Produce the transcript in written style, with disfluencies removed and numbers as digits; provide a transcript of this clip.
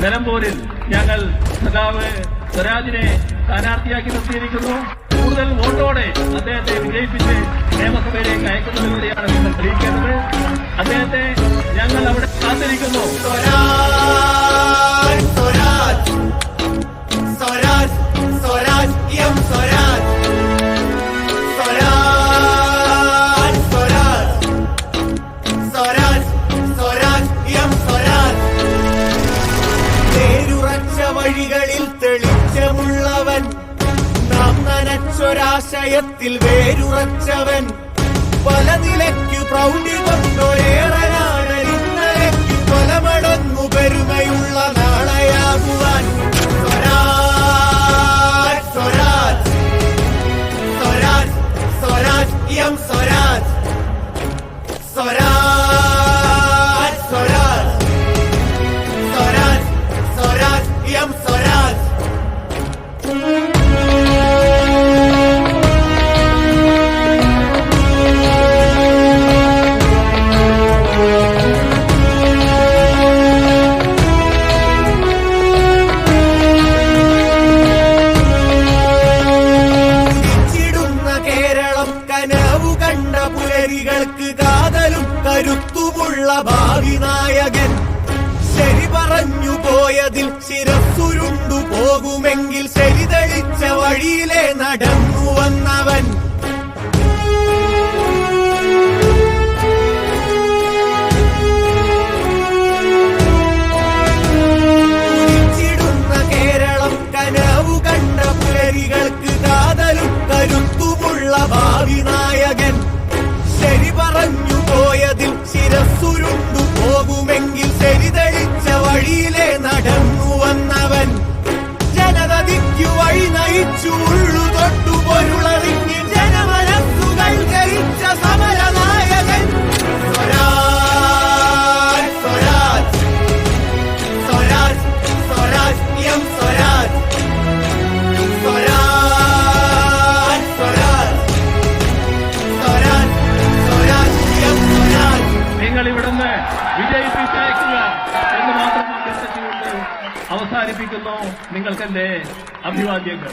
നിലമ്പൂരിൽ ഞങ്ങൾ സഖാവ് സ്വരാജിനെ സ്ഥാനാർത്ഥിയാക്കി നിർത്തിയിരിക്കുന്നു. കൂടുതൽ വോട്ടോടെ അദ്ദേഹത്തെ വിജയിപ്പിച്ച് നിയമസഭയിലേക്ക് അയക്കുന്നതിലൂടെയാണ് നിങ്ങൾ തെളിയിക്കേണ്ടത്. അദ്ദേഹത്തെ ഞങ്ങൾ അവിടെ കാത്തിരിക്കുന്നു. വഴികളിൽ തെളിച്ചമുള്ളവൻ, നാം നനച്ചൊരാശയത്തിൽ വേരുറച്ചവൻ, പല നിലയ്ക്കു പ്രൗഢി കൊണ്ടൊരേറനാണിന്നലയ്ക്കു കൊലമടങ്ങു പെരുമയുള്ള നാളെയാകുവാൻ. Swaraj Swaraj Swaraj Swaraj M Swaraj Swaraj Swaraj Swaraj Swaraj M Swaraj. കേരളം കനവു കണ്ട പുലരികൾക്ക് കാതലും കരുത്തുമുള്ള ഭാവി നായകൻ, ശരി പറഞ്ഞു പോയതിൽ ശിരസ്സുരുണ്ടു പോകുമെങ്കിൽ ശരി തെളിച്ച വഴിയിലെ നടന്നു വന്നവൻ. ഉദിച്ചിടുന്ന കേരളം കനവു കണ്ട പുലരികൾക്ക് കാതലും കരുത്തുമുള്ള ഭാവി നായകൻ, ശരി പറഞ്ഞു പോയതിൽ ശിരസ്സുരുണ്ടു പോകുമെങ്കിൽ ശരി തെളിച്ച വഴിയിലെ നടന്നു വന്നവൻ. ജനതയ്ക്കു വഴി നയിച്ചു ഉള്ളു തൊട്ടു പൊരുളറിഞ്ഞ് ജനമനസ്സുകൾ ധരിച്ച സമരനായകൻ. Swaraj Swaraj Swaraj Swaraj M Swaraj Swaraj Swaraj Swaraj Swaraj M Swaraj. നിങ്ങൾ ഇവിടുന്ന് വിജയിപ്പിച്ചയക്കുക എന്ന് മാത്രം അഭ്യർത്ഥിച്ചുകൊണ്ട് അവസാനിപ്പിക്കുന്നു. നിങ്ങൾക്കെന്റെ അഭിവാദ്യങ്ങൾ.